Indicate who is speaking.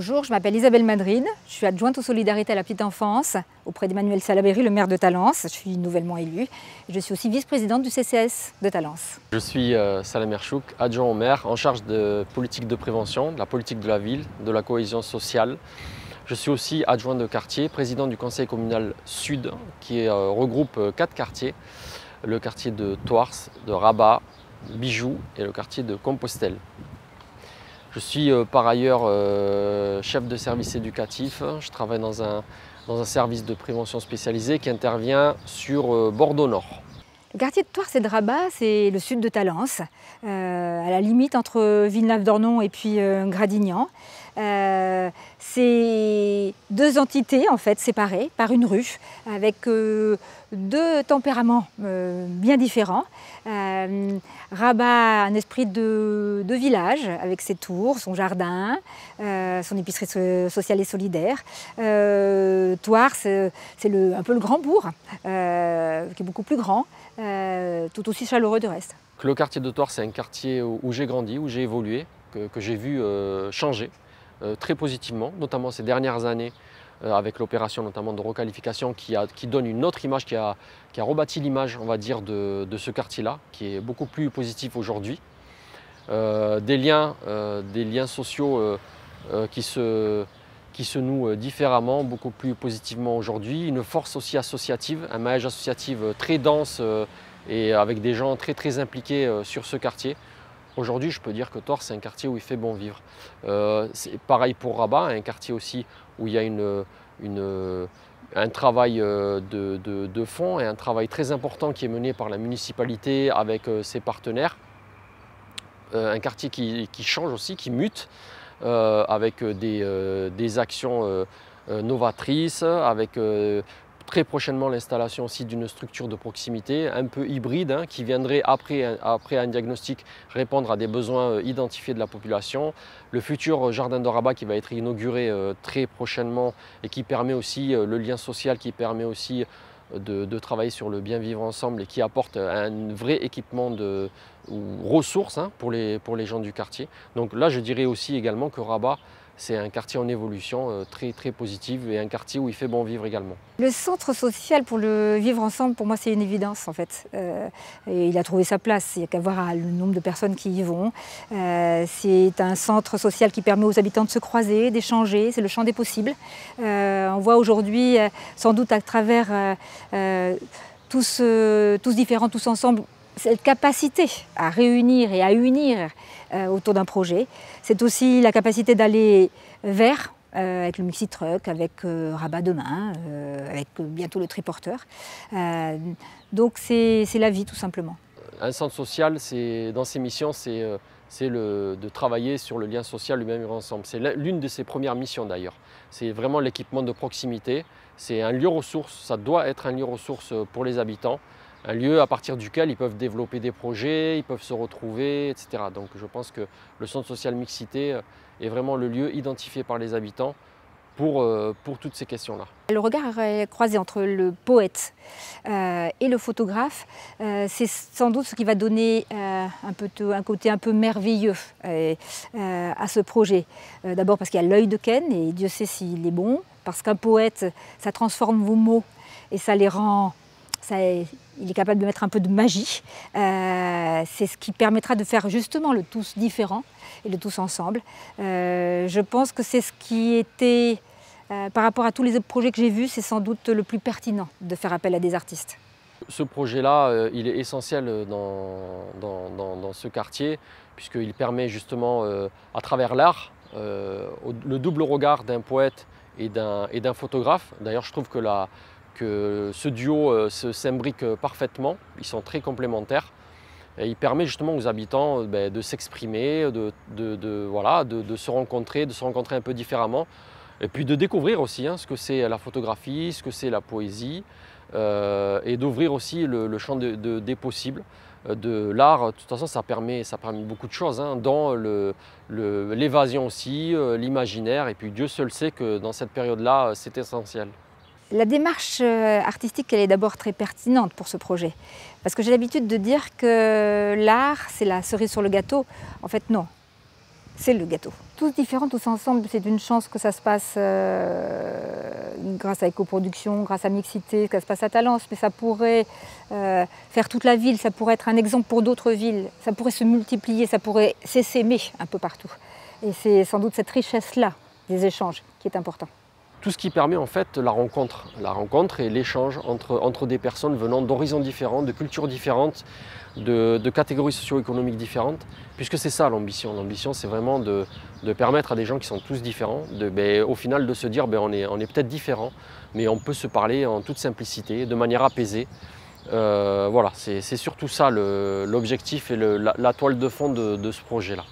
Speaker 1: Bonjour, je m'appelle Isabelle Madrid, je suis adjointe aux solidarités à la petite enfance auprès d'Emmanuel Salaberry, le maire de Talence. Je suis nouvellement élue et je suis aussi vice-présidente du CCS de Talence.
Speaker 2: Je suis Salah Merchouk, adjoint au maire en charge de politique de prévention, de la politique de la ville, de la cohésion sociale. Je suis aussi adjoint de quartier, président du conseil communal Sud qui regroupe 4 quartiers, le quartier de Thouars, de Rabat, Bijoux et le quartier de Compostelle. Je suis par ailleurs chef de service éducatif. Je travaille dans un service de prévention spécialisé qui intervient sur Bordeaux-Nord.
Speaker 1: Le quartier de Thouars et de Rabat, c'est le sud de Talence, à la limite entre Villeneuve-d'Ornon et puis Gradignan. C'est deux entités en fait séparées par une rue avec deux tempéraments bien différents. Rabat a un esprit de village avec ses tours, son jardin, son épicerie sociale et solidaire. Thouars, c'est un peu le grand bourg, qui est beaucoup plus grand, tout aussi chaleureux du reste.
Speaker 2: Le quartier de Thouars, c'est un quartier où j'ai grandi, où j'ai évolué, que j'ai vu changer très positivement, notamment ces dernières années, avec l'opération notamment de requalification qui donne une autre image, qui a rebâti l'image, on va dire, de ce quartier-là, qui est beaucoup plus positif aujourd'hui. Des liens sociaux qui se nouent différemment, beaucoup plus positivement aujourd'hui. Une force aussi associative, un maillage associatif très dense et avec des gens très impliqués sur ce quartier. Aujourd'hui, je peux dire que Thouars, c'est un quartier où il fait bon vivre. C'est pareil pour Rabat, un quartier aussi où il y a un travail de fond et un travail très important qui est mené par la municipalité avec ses partenaires. Un quartier qui change aussi, qui mute, avec des actions novatrices, avec très prochainement l'installation aussi d'une structure de proximité un peu hybride qui viendrait après un diagnostic répondre à des besoins identifiés de la population. Le futur jardin de Rabat qui va être inauguré très prochainement et qui permet aussi le lien social, qui permet aussi de travailler sur le bien vivre ensemble et qui apporte un vrai équipement ou ressources pour les gens du quartier. Donc là, je dirais aussi également que Rabat, c'est un quartier en évolution très positif et un quartier où il fait bon vivre également.
Speaker 1: Le centre social pour le vivre ensemble, pour moi, c'est une évidence en fait. Et il a trouvé sa place, il n'y a qu'à voir le nombre de personnes qui y vont. C'est un centre social qui permet aux habitants de se croiser, d'échanger, c'est le champ des possibles. On voit aujourd'hui, sans doute à travers tous différents, tous ensemble, cette capacité à réunir et à unir autour d'un projet. C'est aussi la capacité d'aller vers, avec le Mixi Truck, avec Rabat demain, avec bientôt le triporteur. Donc c'est la vie tout simplement.
Speaker 2: Un centre social, dans ses missions, c'est de travailler sur le lien social, le bien vivre ensemble. C'est l'une de ses premières missions d'ailleurs. C'est vraiment l'équipement de proximité. C'est un lieu ressource, ça doit être un lieu ressource pour les habitants. Un lieu à partir duquel ils peuvent développer des projets, ils peuvent se retrouver, etc. Donc je pense que le centre social mixité est vraiment le lieu identifié par les habitants pour toutes ces questions-là.
Speaker 1: Le regard est croisé entre le poète et le photographe, c'est sans doute ce qui va donner un côté un peu merveilleux à ce projet. D'abord parce qu'il y a l'œil de Ken, et Dieu sait s'il est bon, parce qu'un poète, ça transforme vos mots et ça les rend... il est capable de mettre un peu de magie. C'est ce qui permettra de faire justement le tous différent et le tous ensemble. Je pense que c'est ce qui était, par rapport à tous les autres projets que j'ai vus, c'est sans doute le plus pertinent de faire appel à des artistes.
Speaker 2: Ce projet-là, il est essentiel dans ce quartier, puisqu'il permet justement, à travers l'art, le double regard d'un poète et d'un photographe. D'ailleurs, je trouve que ce duo s'imbrique parfaitement, ils sont très complémentaires et il permet justement aux habitants de s'exprimer, de se rencontrer un peu différemment et puis de découvrir aussi ce que c'est la photographie, ce que c'est la poésie et d'ouvrir aussi le champ des possibles. De l'art, de toute façon, ça permet beaucoup de choses, dont l'évasion aussi, l'imaginaire, et puis Dieu seul sait que dans cette période-là, c'est essentiel.
Speaker 1: La démarche artistique, elle est d'abord très pertinente pour ce projet. Parce que j'ai l'habitude de dire que l'art, c'est la cerise sur le gâteau. En fait, non. c'est le gâteau. Tous différents, tous ensemble, c'est une chance que ça se passe grâce à l'écoproduction, grâce à Mixité, que ça se passe à Talence, mais ça pourrait faire toute la ville, ça pourrait être un exemple pour d'autres villes, ça pourrait se multiplier, ça pourrait s'essaimer un peu partout. Et c'est sans doute cette richesse-là des échanges qui est important.
Speaker 2: Tout ce qui permet en fait la rencontre et l'échange entre des personnes venant d'horizons différents, de cultures différentes, de catégories socio-économiques différentes, puisque c'est ça l'ambition. L'ambition, c'est vraiment de permettre à des gens qui sont tous différents, au final de se dire on est peut-être différents, mais on peut se parler en toute simplicité, de manière apaisée. Voilà, c'est surtout ça l'objectif et la toile de fond de ce projet-là.